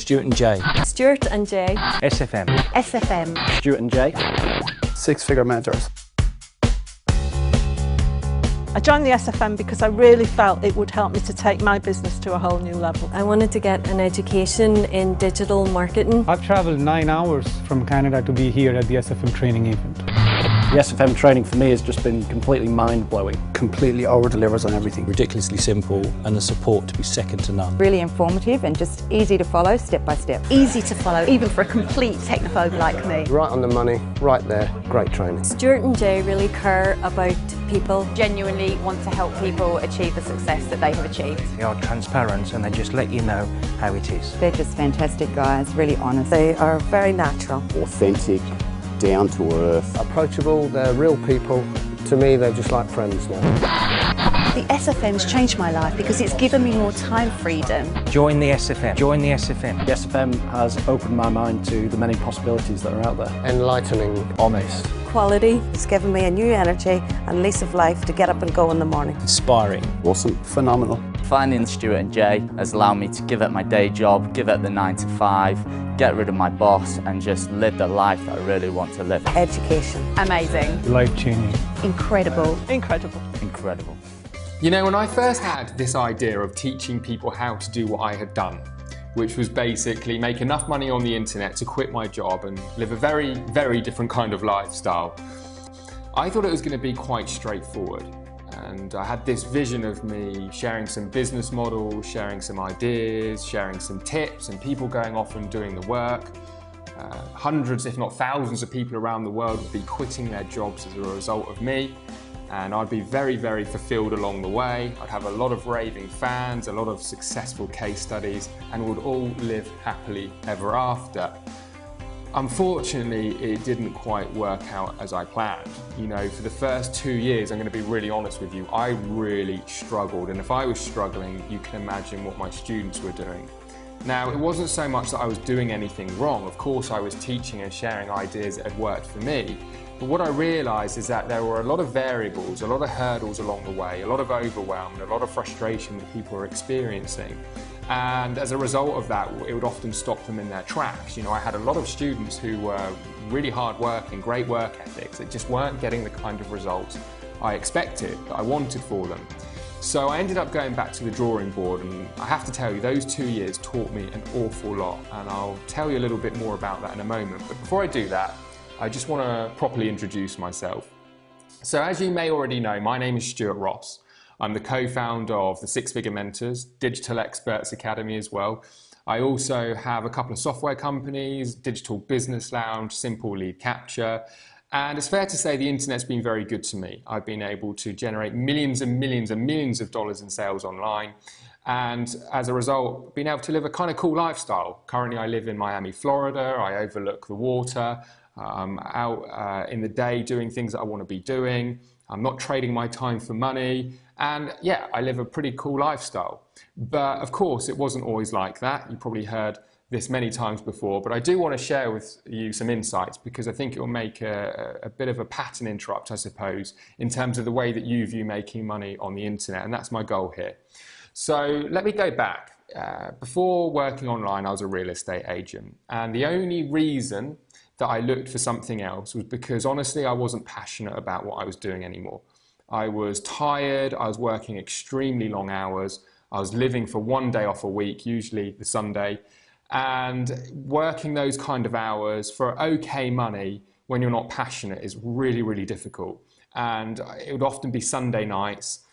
Stuart and Jay. Stuart and Jay. SFM. SFM. Stuart and Jay. Six-figure mentors. I joined the SFM because I really felt it would help me to take my business to a whole new level. I wanted to get an education in digital marketing. I've travelled 9 hours from Canada to be here at the SFM training event. The SFM training for me has just been completely mind-blowing. Completely over-delivers on everything. Ridiculously simple, and the support to be second to none. Really informative and just easy to follow step by step. Easy to follow, even for a complete technophobe like me. Right on the money, right there, great training. Stuart and Jay really care about people. Genuinely want to help people achieve the success that they have achieved. They are transparent and they just let you know how it is. They're just fantastic guys, really honest. They are very natural. Authentic, down to earth. Approachable, they're real people. To me, they're just like friends now. The SFM's changed my life because it's given me more time freedom. Join the SFM. Join the SFM. The SFM has opened my mind to the many possibilities that are out there. Enlightening. Honest. Quality. It's given me a new energy and lease of life to get up and go in the morning. Inspiring. Awesome. Phenomenal. Finding Stuart and Jay has allowed me to give up my day job, give up the 9 to 5, get rid of my boss and just live the life that I really want to live. Education. Amazing. Life-changing. Incredible. Incredible. Incredible. You know, when I first had this idea of teaching people how to do what I had done, which was basically make enough money on the internet to quit my job and live a very, very different kind of lifestyle, I thought it was going to be quite straightforward. And I had this vision of me sharing some business models, sharing some ideas, sharing some tips, and people going off and doing the work. Hundreds, if not thousands of people around the world would be quitting their jobs as a result of me. And I'd be very, very fulfilled along the way. I'd have a lot of raving fans, a lot of successful case studies, and we'd all live happily ever after. Unfortunately, it didn't quite work out as I planned. You know, for the first 2 years, I'm going to be really honest with you, I really struggled. And if I was struggling, you can imagine what my students were doing. Now, it wasn't so much that I was doing anything wrong. Of course, I was teaching and sharing ideas that had worked for me. But what I realised is that there were a lot of variables, a lot of hurdles along the way, a lot of overwhelm, and a lot of frustration that people were experiencing. And as a result of that, it would often stop them in their tracks. You know, I had a lot of students who were really hard working, great work ethics, that just weren't getting the kind of results I expected, that I wanted for them. So I ended up going back to the drawing board, and I have to tell you, those 2 years taught me an awful lot, and I'll tell you a little bit more about that in a moment. But before I do that, I just want to properly introduce myself. So as you may already know, my name is Stuart Ross. I'm the co-founder of the Six Figure Mentors, Digital Experts Academy as well. I also have a couple of software companies, Digital Business Lounge, Simple Lead Capture. And it's fair to say the internet's been very good to me. I've been able to generate millions and millions and millions of dollars in sales online. And as a result, been able to live a kind of cool lifestyle. Currently, I live in Miami, Florida. I overlook the water. I'm out in the day doing things that I want to be doing. I'm not trading my time for money. And yeah, I live a pretty cool lifestyle. But of course, it wasn't always like that. You probably heard this many times before, but I do want to share with you some insights because I think it will make a bit of a pattern interrupt, I suppose, in terms of the way that you view making money on the internet. And that's my goal here. So let me go back. Before working online, I was a real estate agent. And the only reason that I looked for something else was because honestly, I wasn't passionate about what I was doing anymore. I was tired, I was working extremely long hours, I was living for one day off a week, usually the Sunday, and working those kind of hours for okay money when you're not passionate is really, really difficult. And it would often be Sunday nights,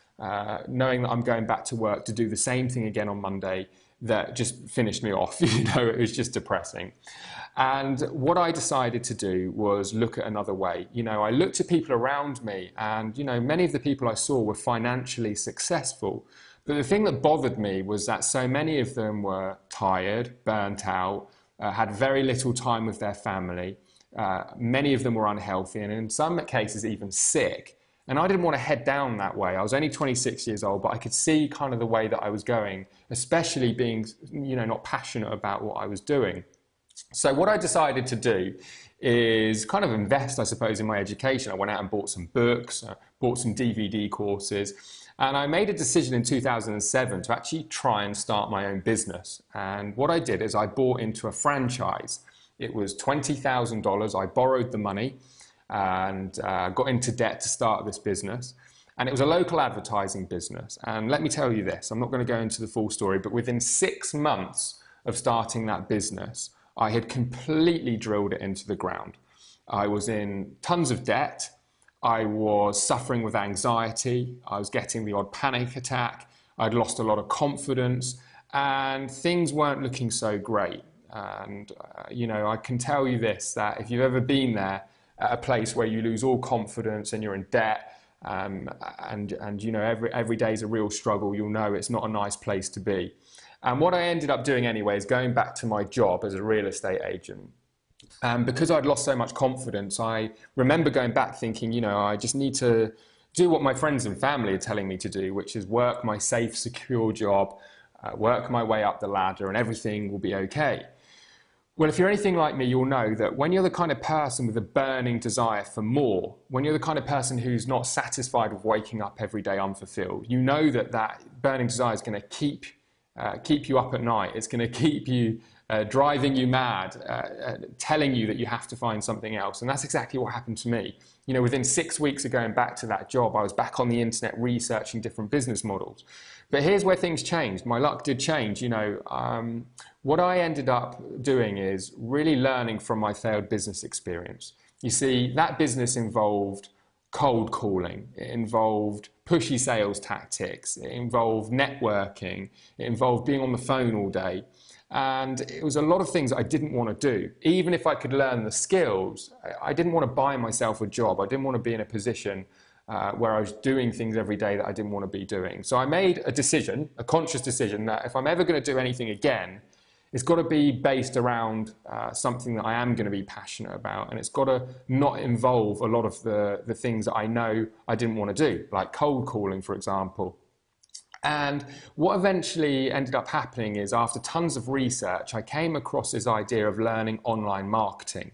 knowing that I'm going back to work to do the same thing again on Monday, that just finished me off. You know, it was just depressing. And what I decided to do was look at another way. You know, I looked at people around me and, you know, many of the people I saw were financially successful. But the thing that bothered me was that so many of them were tired, burnt out, had very little time with their family. Many of them were unhealthy and in some cases even sick. And I didn't want to head down that way. I was only 26 years old, but I could see kind of the way that I was going, especially being, you know, not passionate about what I was doing. So what I decided to do is kind of invest, I suppose, in my education. I went out and bought some books, bought some DVD courses, And I made a decision in 2007 to actually try and start my own business. And what I did is I bought into a franchise. It was $20,000. I borrowed the money and got into debt to start this business. And it was a local advertising business. And let me tell you this, I'm not going to go into the full story, but within 6 months of starting that business, I had completely drilled it into the ground. I was in tons of debt. I was suffering with anxiety. I was getting the odd panic attack. I'd lost a lot of confidence and things weren't looking so great. And, you know, I can tell you this, that if you've ever been there at a place where you lose all confidence and you're in debt, and you know, every day is a real struggle, you'll know it's not a nice place to be. And what I ended up doing anyway is going back to my job as a real estate agent. Because I'd lost so much confidence, I remember going back thinking, you know, I just need to do what my friends and family are telling me to do, which is work my safe, secure job, work my way up the ladder, and everything will be okay. Well, if you're anything like me, you'll know that when you're the kind of person with a burning desire for more, when you're the kind of person who's not satisfied with waking up every day unfulfilled, you know that that burning desire is going to keep you up at night. It's going to keep you driving you mad, telling you that you have to find something else. And that's exactly what happened to me. You know, within 6 weeks of going back to that job, I was back on the internet researching different business models. But here's where things changed. My luck did change. You know, what I ended up doing is really learning from my failed business experience. You see, that business involved cold calling, it involved pushy sales tactics, it involved networking, it involved being on the phone all day. And it was a lot of things I didn't want to do. Even if I could learn the skills, I didn't want to buy myself a job. I didn't want to be in a position where I was doing things every day that I didn't want to be doing. So I made a decision, a conscious decision, that if I'm ever going to do anything again, it's got to be based around something that I am going to be passionate about, and it's got to not involve a lot of the things that I know I didn't want to do, like cold calling, for example. And what eventually ended up happening is, after tons of research, I came across this idea of learning online marketing.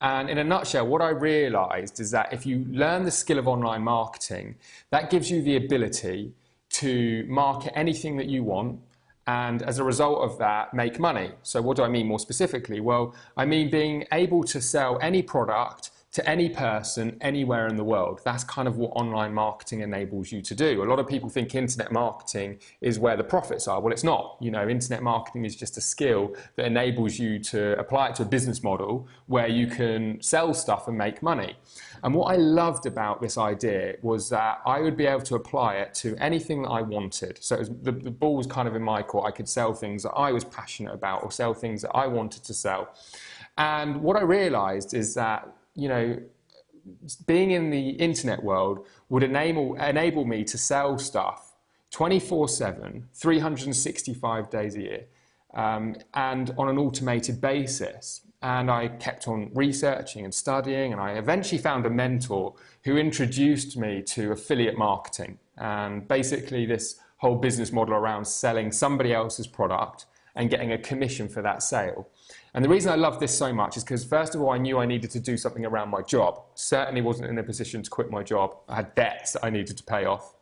And in a nutshell, what I realized is that if you learn the skill of online marketing, that gives you the ability to market anything that you want, and as a result of that, make money. So what do I mean more specifically? Well, I mean being able to sell any product to any person anywhere in the world. That's kind of what online marketing enables you to do. A lot of people think internet marketing is where the profits are. Well, it's not. You know, internet marketing is just a skill that enables you to apply it to a business model where you can sell stuff and make money. And what I loved about this idea was that I would be able to apply it to anything that I wanted. So it was, the ball was kind of in my court. I could sell things that I was passionate about or sell things that I wanted to sell. And what I realized is that, you know, being in the internet world would enable me to sell stuff 24/7, 365 days a year, and on an automated basis. And I kept on researching and studying, and I eventually found a mentor who introduced me to affiliate marketing, and basically this whole business model around selling somebody else's product and getting a commission for that sale. And the reason I love this so much is because, first of all, I knew I needed to do something around my job. Certainly wasn't in a position to quit my job. I had debts that I needed to pay off.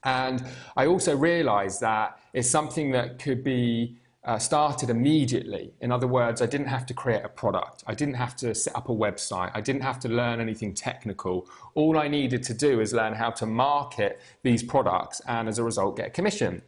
And I also realized that it's something that could be started immediately. In other words, I didn't have to create a product. I didn't have to set up a website. I didn't have to learn anything technical. All I needed to do is learn how to market these products and, as a result, get a commission.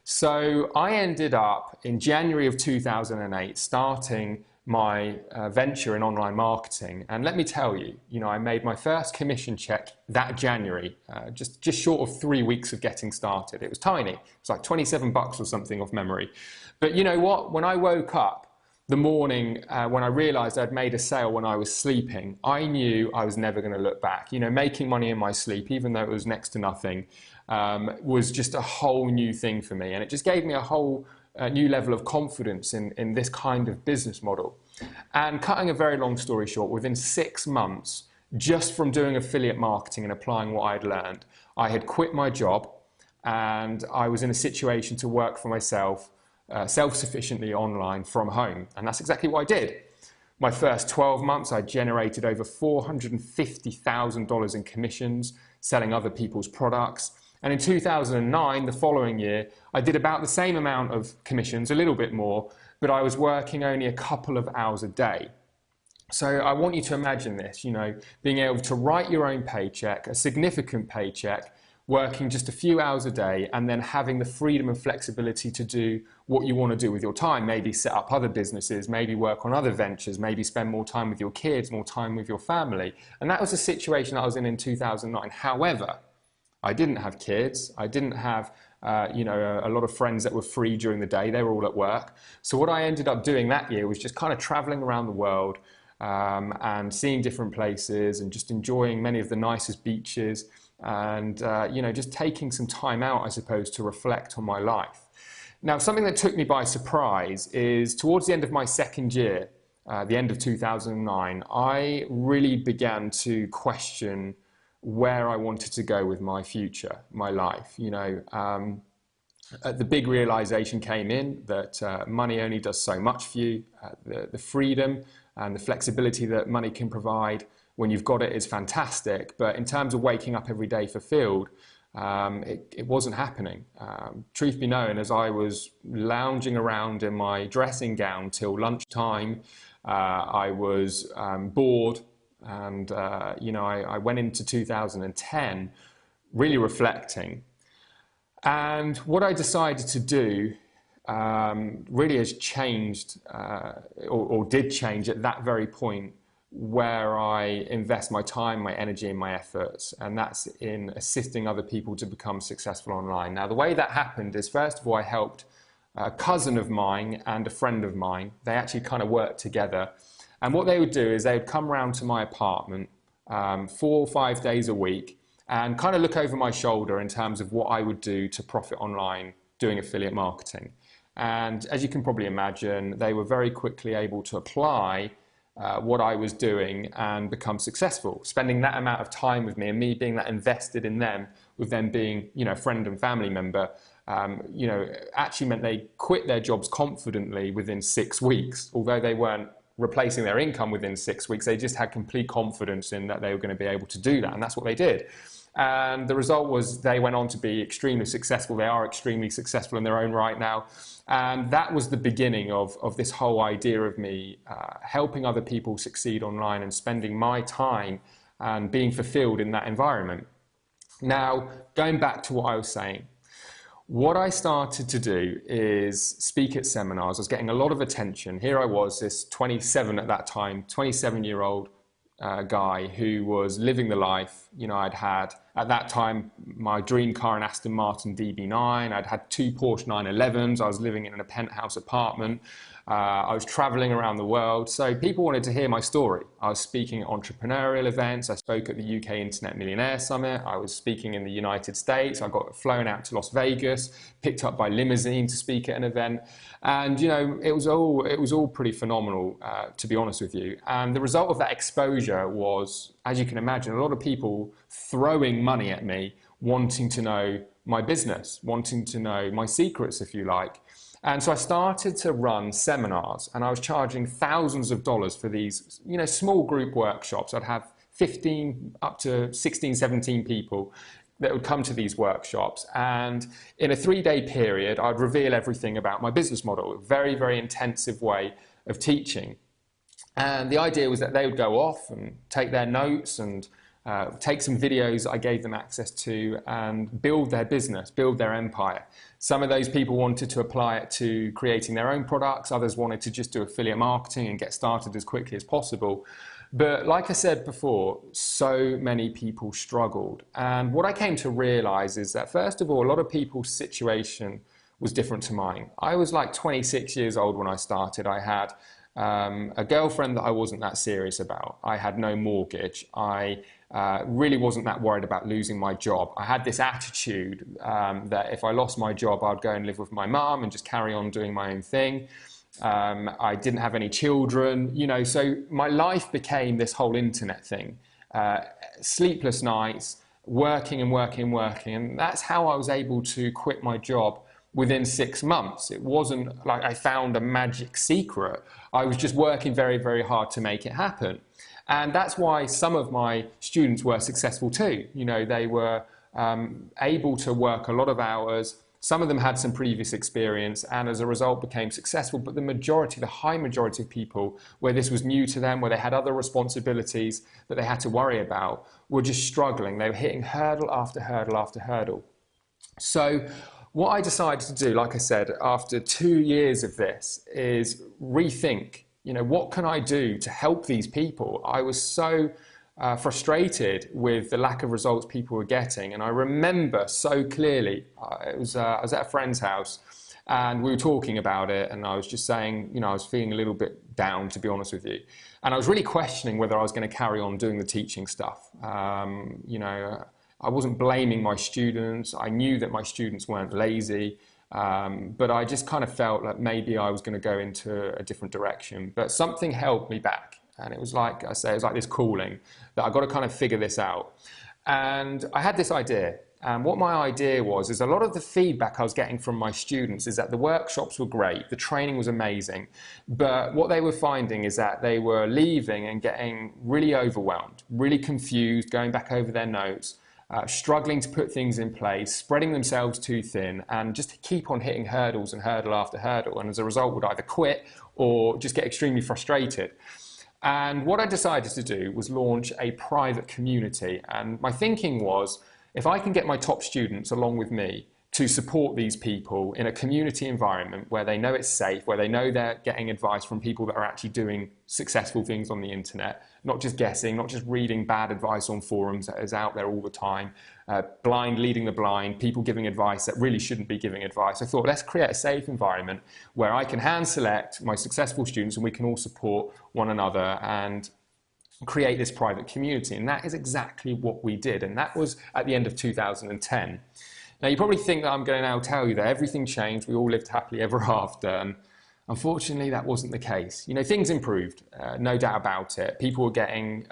So I ended up in January of 2008 starting my venture in online marketing. And let me tell you, you know, I made my first commission check that January, just short of 3 weeks of getting started. It was tiny. It was like $27 or something off memory. But you know what? When I woke up the morning when I realized I'd made a sale when I was sleeping, I knew I was never going to look back. You know, making money in my sleep, even though it was next to nothing, was just a whole new thing for me. And it just gave me a whole new level of confidence in this kind of business model. And cutting a very long story short, within 6 months, just from doing affiliate marketing and applying what I'd learned, I had quit my job and I was in a situation to work for myself, self-sufficiently online from home. And that's exactly what I did. My first 12 months, I generated over $450,000 in commissions, selling other people's products. And in 2009, the following year, I did about the same amount of commissions, a little bit more, but I was working only a couple of hours a day. So I want you to imagine this, being able to write your own paycheck, a significant paycheck, working just a few hours a day, and then having the freedom and flexibility to do what you want to do with your time. Maybe set up other businesses, maybe work on other ventures, maybe spend more time with your kids, more time with your family. And that was the situation I was in 2009. However, I didn't have kids. I didn't have a lot of friends that were free during the day. They were all at work. So what I ended up doing that year was just kind of traveling around the world and seeing different places and just enjoying many of the nicest beaches and, just taking some time out, I suppose, to reflect on my life. Now, something that took me by surprise is towards the end of my second year, the end of 2009, I really began to question where I wanted to go with my future, my life. The big realization came in that money only does so much for you. The freedom and the flexibility that money can provide when you've got it is fantastic. But in terms of waking up every day fulfilled, it wasn't happening. Truth be known, as I was lounging around in my dressing gown till lunchtime, I was bored. And, I went into 2010 really reflecting. And what I decided to do really has changed or did change at that very point where I invest my time, my energy and my efforts. And that's in assisting other people to become successful online. Now, the way that happened is, first of all, I helped a cousin of mine and a friend of mine. They actually kind of worked together. And what they would do is they would come round to my apartment 4 or 5 days a week and kind of look over my shoulder in terms of what I would do to profit online doing affiliate marketing. And as you can probably imagine, they were very quickly able to apply what I was doing and become successful. Spending that amount of time with me and me being that invested in them, with them being, a friend and family member, actually meant they quit their jobs confidently within 6 weeks, although they weren't replacing their income within 6 weeks. They just had complete confidence in that they were going to be able to do that, and that's what they did. And the result was they went on to be extremely successful. They are extremely successful in their own right now. And that was the beginning of this whole idea of me helping other people succeed online and spending my time and being fulfilled in that environment. Now, going back to what I was saying, what I started to do is speak at seminars. I was getting a lot of attention. Here I was, this 27 at that time, 27-year-old guy who was living the life. I'd had, at that time, my dream car, an Aston Martin DB9. I'd had 2 Porsche 911s. I was living in a penthouse apartment. I was traveling around the world. So people wanted to hear my story. I was speaking at entrepreneurial events. I spoke at the UK Internet Millionaire Summit. I was speaking in the United States. I got flown out to Las Vegas, picked up by limousine to speak at an event. And, it was all pretty phenomenal, to be honest with you. And the result of that exposure was, as you can imagine, a lot of people throwing money at me, wanting to know my business, wanting to know my secrets, if you like. And so I started to run seminars, and I was charging thousands of dollars for these, small group workshops. I'd have 15 up to 16, 17 people that would come to these workshops. And in a 3-day period, I'd reveal everything about my business model, a very, very intensive way of teaching. And the idea was that they would go off and take their notes and take some videos I gave them access to and build their business, build their empire. Some of those people wanted to apply it to creating their own products. Others wanted to just do affiliate marketing and get started as quickly as possible. But like I said before, so many people struggled. And what I came to realize is that, first of all, a lot of people's situation was different to mine. I was like 26 years old when I started. I had a girlfriend that I wasn't that serious about. I had no mortgage. I really wasn't that worried about losing my job. I had this attitude that if I lost my job, I'd go and live with my mum and just carry on doing my own thing. I didn't have any children, so my life became this whole internet thing. Sleepless nights, working and working and working. And that's how I was able to quit my job within 6 months. It wasn't like I found a magic secret. I was just working very, very hard to make it happen. And that's why some of my students were successful too. They were able to work a lot of hours. Some of them had some previous experience and as a result became successful, but the majority, the high majority of people where this was new to them, where they had other responsibilities that they had to worry about, were just struggling. They were hitting hurdle after hurdle after hurdle. So what I decided to do, like I said, after 2 years of this, is rethink, what can I do to help these people? I was so frustrated with the lack of results people were getting. And I remember so clearly, I was at a friend's house and we were talking about it, and I was just saying, I was feeling a little bit down, to be honest with you. And I was really questioning whether I was going to carry on doing the teaching stuff. I wasn't blaming my students. I knew that my students weren't lazy, but I just kind of felt like maybe I was going to go into a different direction. But something held me back. And it was like I say, it was like this calling that I got to kind of figure this out. And I had this idea. And what my idea was, is a lot of the feedback I was getting from my students is that the workshops were great, the training was amazing, but what they were finding is that they were leaving and getting really overwhelmed, really confused, going back over their notes, struggling to put things in place, spreading themselves too thin, and just keep on hitting hurdles and hurdle after hurdle. And as a result would either quit or just get extremely frustrated. And what I decided to do was launch a private community. And my thinking was, if I can get my top students along with me to support these people in a community environment where they know it's safe, where they know they're getting advice from people that are actually doing successful things on the internet, not just guessing, not just reading bad advice on forums that is out there all the time, blind leading the blind, people giving advice that really shouldn't be giving advice. I thought, let's create a safe environment where I can hand select my successful students and we can all support one another and create this private community. And that is exactly what we did. And that was at the end of 2010. Now, you probably think that I'm going to now tell you that everything changed, we all lived happily ever after, and unfortunately that wasn't the case. Things improved, no doubt about it. People were getting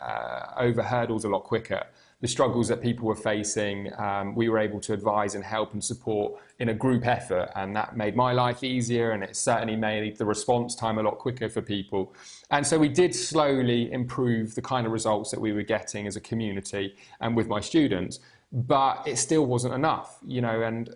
over hurdles a lot quicker. The struggles that people were facing, we were able to advise and help and support in a group effort, and that made my life easier, and it certainly made the response time a lot quicker for people. And so we did slowly improve the kind of results that we were getting as a community and with my students. But it still wasn't enough, and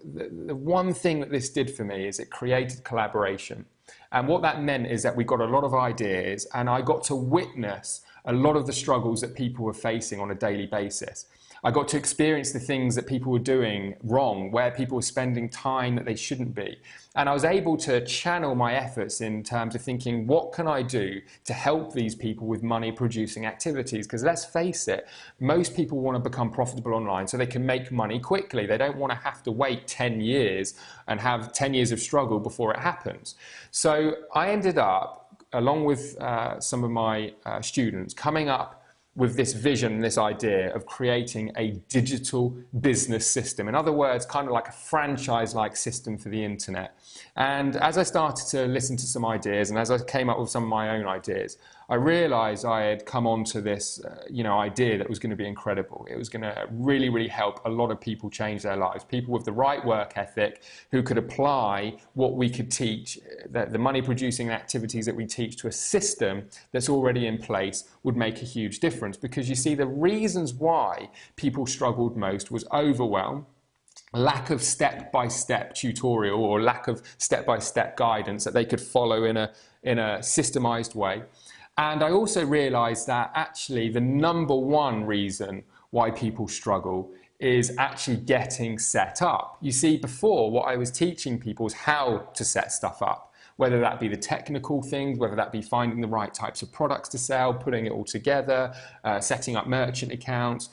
the one thing that this did for me is it created collaboration. And what that meant is that we got a lot of ideas, and I got to witness a lot of the struggles that people were facing on a daily basis. I got to experience the things that people were doing wrong, where people were spending time that they shouldn't be. And I was able to channel my efforts in terms of thinking, what can I do to help these people with money producing activities? Because let's face it, most people want to become profitable online so they can make money quickly. They don't want to have to wait 10 years and have 10 years of struggle before it happens. So I ended up, along with some of my students, coming up with this vision, this idea of creating a digital business system. In other words, kind of like a franchise-like system for the internet. And as I started to listen to some ideas, and as I came up with some of my own ideas, I realized I had come onto this idea that was going to be incredible. It was going to really, really help a lot of people change their lives. People with the right work ethic who could apply what we could teach, the money producing activities that we teach, to a system that's already in place would make a huge difference. Because you see, the reasons why people struggled most was overwhelm, lack of step-by-step tutorial or lack of step-by-step guidance that they could follow in a systemized way. And I also realized that actually the number one reason why people struggle is actually getting set up. You see, before, what I was teaching people is how to set stuff up, whether that be the technical things, whether that be finding the right types of products to sell, putting it all together, setting up merchant accounts,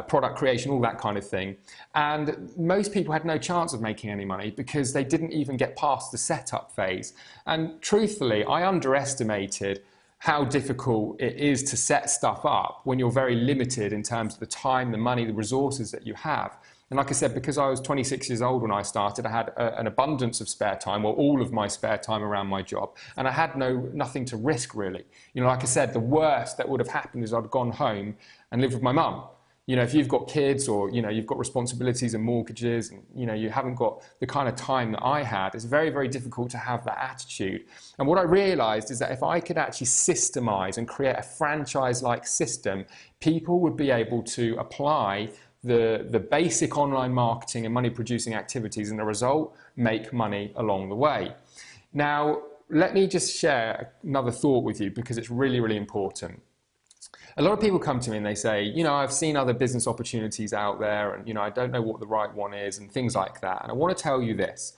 product creation, all that kind of thing. And most people had no chance of making any money because they didn't even get past the setup phase. And truthfully, I underestimated how difficult it is to set stuff up when you're very limited in terms of the time, the money, the resources that you have. And like I said, because I was 26 years old when I started, I had an abundance of spare time, or all of my spare time around my job, and I had nothing to risk really. Like I said, the worst that would have happened is I'd gone home and lived with my mum. If you've got kids, or you've got responsibilities and mortgages, and you haven't got the kind of time that I had, it's very, very difficult to have that attitude. And what I realized is that if I could actually systemize and create a franchise-like system, people would be able to apply the basic online marketing and money producing activities, and the result, make money along the way. Now, let me just share another thought with you because it's really, really important. A lot of people come to me and they say, you know, I've seen other business opportunities out there and, you know, I don't know what the right one is and things like that. And I want to tell you this.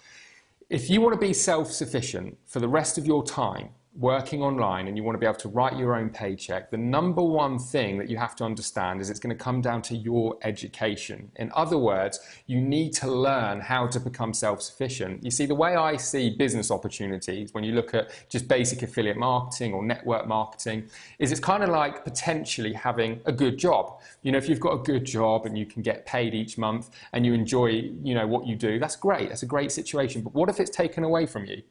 If you want to be self-sufficient for the rest of your time working online and you want to be able to write your own paycheck, the number one thing that you have to understand is it's going to come down to your education. In other words, you need to learn how to become self-sufficient. You see, the way I see business opportunities, when you look at just basic affiliate marketing or network marketing, is it's kind of like potentially having a good job. You know, if you've got a good job and you can get paid each month and you enjoy, you know, what you do, that's great. That's a great situation. But what if it's taken away from you?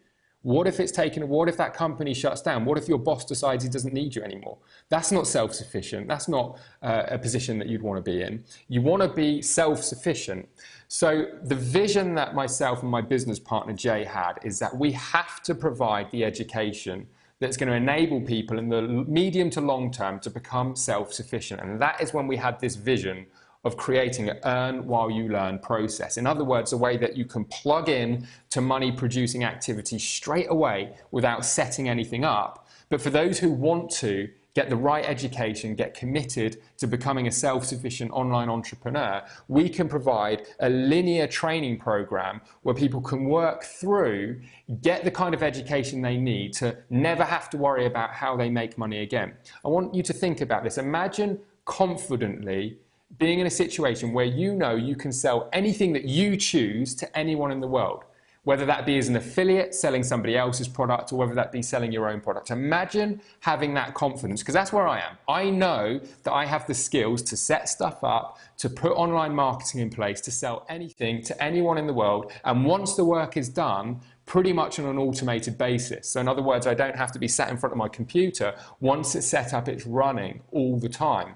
What if that company shuts down? What if your boss decides he doesn't need you anymore? That's not self-sufficient. That's not a position that you'd want to be in. You want to be self-sufficient. So the vision that myself and my business partner Jay had is that we have to provide the education that's going to enable people in the medium to long term to become self-sufficient. And that is when we had this vision of creating an earn while you learn process. In other words, a way that you can plug in to money producing activities straight away without setting anything up. But for those who want to get the right education, get committed to becoming a self-sufficient online entrepreneur, we can provide a linear training program where people can work through, get the kind of education they need to never have to worry about how they make money again. I want you to think about this. Imagine confidently being in a situation where you know you can sell anything that you choose to anyone in the world, whether that be as an affiliate selling somebody else's product or whether that be selling your own product. Imagine having that confidence, because that's where I am. I know that I have the skills to set stuff up, to put online marketing in place, to sell anything to anyone in the world. And once the work is done, pretty much on an automated basis. So in other words, I don't have to be sat in front of my computer. Once it's set up, it's running all the time.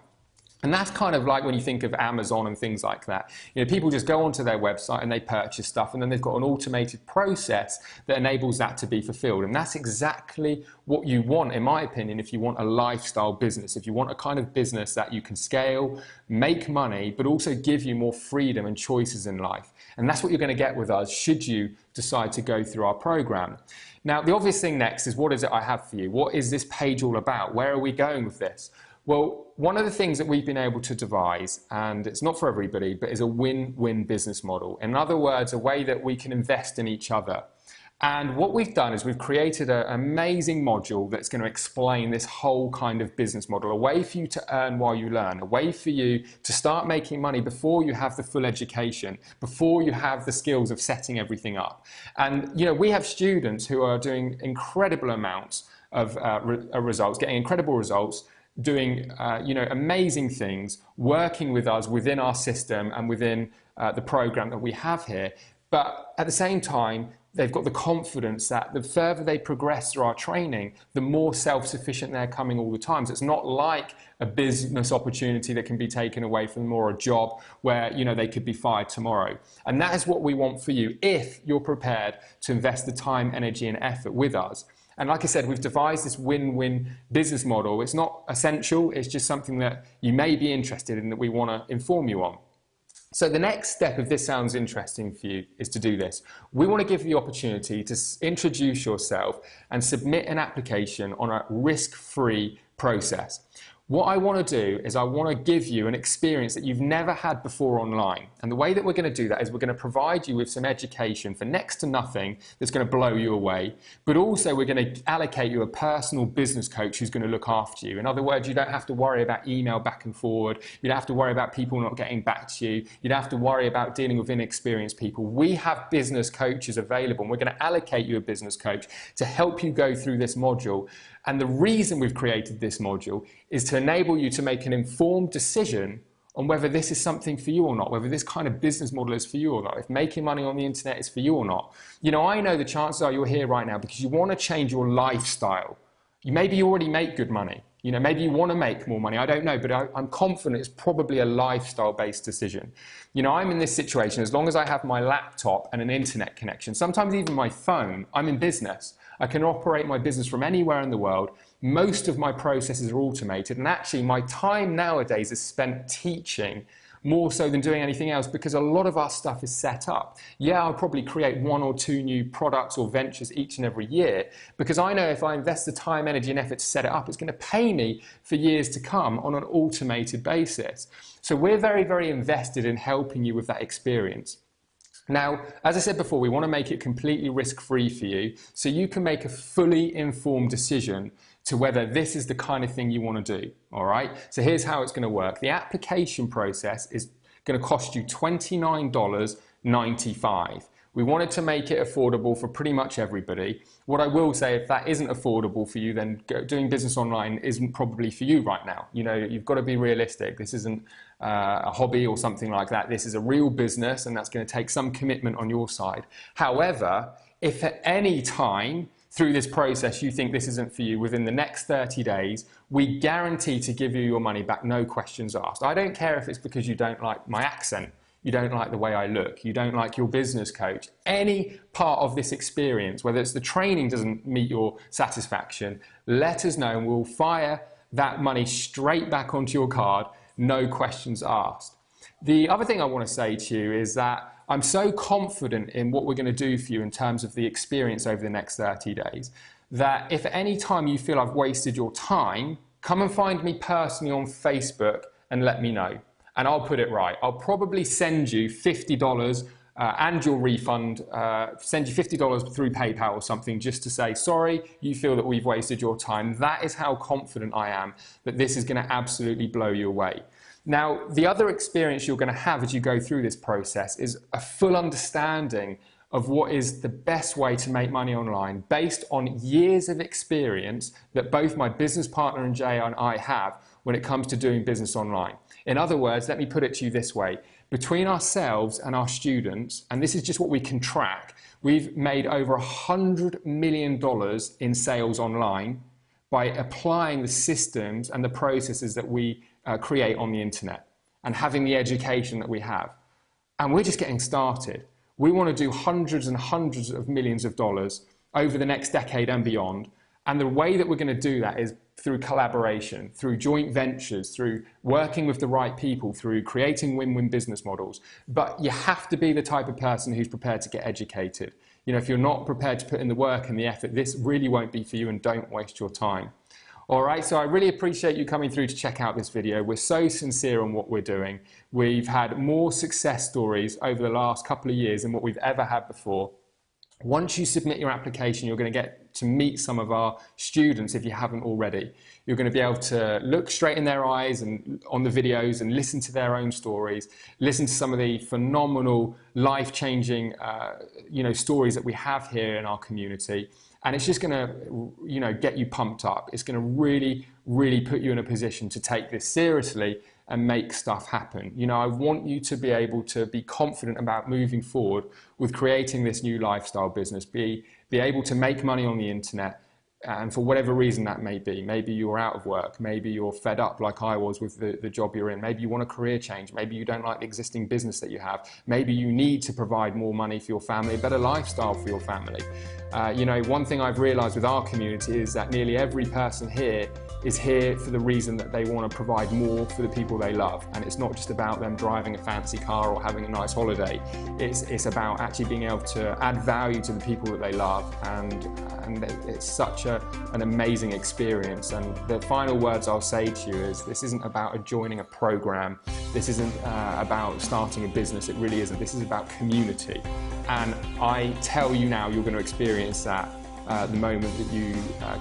And that's kind of like when you think of Amazon and things like that. You know, people just go onto their website and they purchase stuff, and then they've got an automated process that enables that to be fulfilled. And that's exactly what you want, in my opinion, if you want a lifestyle business, if you want a kind of business that you can scale, make money, but also give you more freedom and choices in life. And that's what you're going to get with us should you decide to go through our program. Now, the obvious thing next is, what is it I have for you? What is this page all about? Where are we going with this? Well, one of the things that we've been able to devise, and it's not for everybody, but is a win-win business model. In other words, a way that we can invest in each other. And what we've done is we've created an amazing module that's going to explain this whole kind of business model, a way for you to earn while you learn, a way for you to start making money before you have the full education, before you have the skills of setting everything up. And, you know, we have students who are doing incredible amounts of results, getting incredible results, doing you know, amazing things, working with us within our system and within the program that we have here. But at the same time, they've got the confidence that the further they progress through our training, the more self-sufficient they're coming all the time. So it's not like a business opportunity that can be taken away from them, or a job where, you know, they could be fired tomorrow. And that is what we want for you if you're prepared to invest the time, energy and effort with us. And like I said, we've devised this win-win business model. It's not essential, it's just something that you may be interested in, that we want to inform you on. So the next step, if this sounds interesting for you, is to do this. We want to give you the opportunity to introduce yourself and submit an application on a risk-free process. What I want to do is I want to give you an experience that you've never had before online. And the way that we're going to do that is we're going to provide you with some education for next to nothing that's going to blow you away. But also we're going to allocate you a personal business coach who's going to look after you. In other words, you don't have to worry about email back and forward. You don't have to worry about people not getting back to you. You don't have to worry about dealing with inexperienced people. We have business coaches available, and we're going to allocate you a business coach to help you go through this module. And the reason we've created this module is to enable you to make an informed decision on whether this is something for you or not, whether this kind of business model is for you or not, if making money on the internet is for you or not. You know, I know the chances are you're here right now because you want to change your lifestyle. Maybe you already make good money. You know, maybe you want to make more money. I don't know, but I'm confident it's probably a lifestyle-based decision. You know, I'm in this situation as long as I have my laptop and an internet connection, sometimes even my phone, I'm in business. I can operate my business from anywhere in the world. Most of my processes are automated, and actually my time nowadays is spent teaching more so than doing anything else, because a lot of our stuff is set up. Yeah, I'll probably create 1 or 2 new products or ventures each and every year, because I know if I invest the time, energy and effort to set it up, it's going to pay me for years to come on an automated basis. So we're very, very invested in helping you with that experience. Now, as I said before, we want to make it completely risk-free for you, so you can make a fully informed decision to whether this is the kind of thing you want to do, all right? So here's how it's going to work. The application process is going to cost you $29.95. We wanted to make it affordable for pretty much everybody. What I will say, if that isn't affordable for you, then doing business online isn't probably for you right now. You know, you've got to be realistic. This isn't a hobby or something like that. This is a real business, and that's going to take some commitment on your side. However, if at any time through this process you think this isn't for you, within the next 30 days, we guarantee to give you your money back, no questions asked. I don't care if it's because you don't like my accent, you don't like the way I look, you don't like your business coach. Any part of this experience, whether it's the training doesn't meet your satisfaction, let us know and we'll fire that money straight back onto your card, no questions asked. The other thing I want to say to you is that I'm so confident in what we're going to do for you in terms of the experience over the next 30 days, that if at any time you feel I've wasted your time, come and find me personally on Facebook and let me know. And I'll put it right. I'll probably send you $50 and your refund, send you $50 through PayPal or something, just to say, sorry, you feel that we've wasted your time. That is how confident I am that this is going to absolutely blow you away. Now, the other experience you're going to have as you go through this process is a full understanding of what is the best way to make money online based on years of experience that both my business partner and Jay and I have when it comes to doing business online. In other words, let me put it to you this way. Between ourselves and our students, and this is just what we can track, we've made over $100 million in sales online by applying the systems and the processes that we create on the internet and having the education that we have. And we're just getting started. We want to do hundreds and hundreds of millions of dollars over the next decade and beyond. And the way that we're going to do that is through collaboration, through joint ventures, through working with the right people, through creating win-win business models. But you have to be the type of person who's prepared to get educated. You know, if you're not prepared to put in the work and the effort, this really won't be for you, and don't waste your time. All right, so I really appreciate you coming through to check out this video. We're so sincere on what we're doing. We've had more success stories over the last couple of years than what we've ever had before. Once you submit your application, you're going to get to meet some of our students if you haven't already. You're going to be able to look straight in their eyes and on the videos and listen to their own stories, listen to some of the phenomenal, life-changing stories that we have here in our community. And it's just going to, get you pumped up. It's going to really, really put you in a position to take this seriously and make stuff happen. I want you to be able to be confident about moving forward with creating this new lifestyle business, be able to make money on the internet, and for whatever reason that may be. Maybe you're out of work, maybe you're fed up like I was with the job you're in, maybe you want a career change, maybe you don't like the existing business that you have, maybe you need to provide more money for your family, a better lifestyle for your family. One thing I've realized with our community is that nearly every person here is here for the reason that they want to provide more for the people they love. And it's not just about them driving a fancy car or having a nice holiday. It's about actually being able to add value to the people that they love, and it's such an amazing experience. And the final words I'll say to you is, this isn't about joining a program, this isn't about starting a business, it really isn't. This is about community. And I tell you now, you're going to experience that the moment that you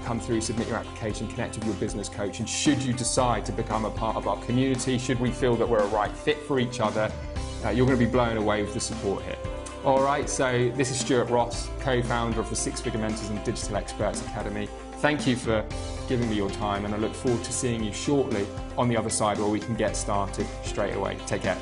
come through, submit your application, connect with your business coach, and should you decide to become a part of our community, should we feel that we're a right fit for each other, you're going to be blown away with the support here. All right, so this is Stuart Ross, co-founder of the Six Figure Mentors and Digital Experts Academy. Thank you for giving me your time, and I look forward to seeing you shortly on the other side where we can get started straight away. Take care.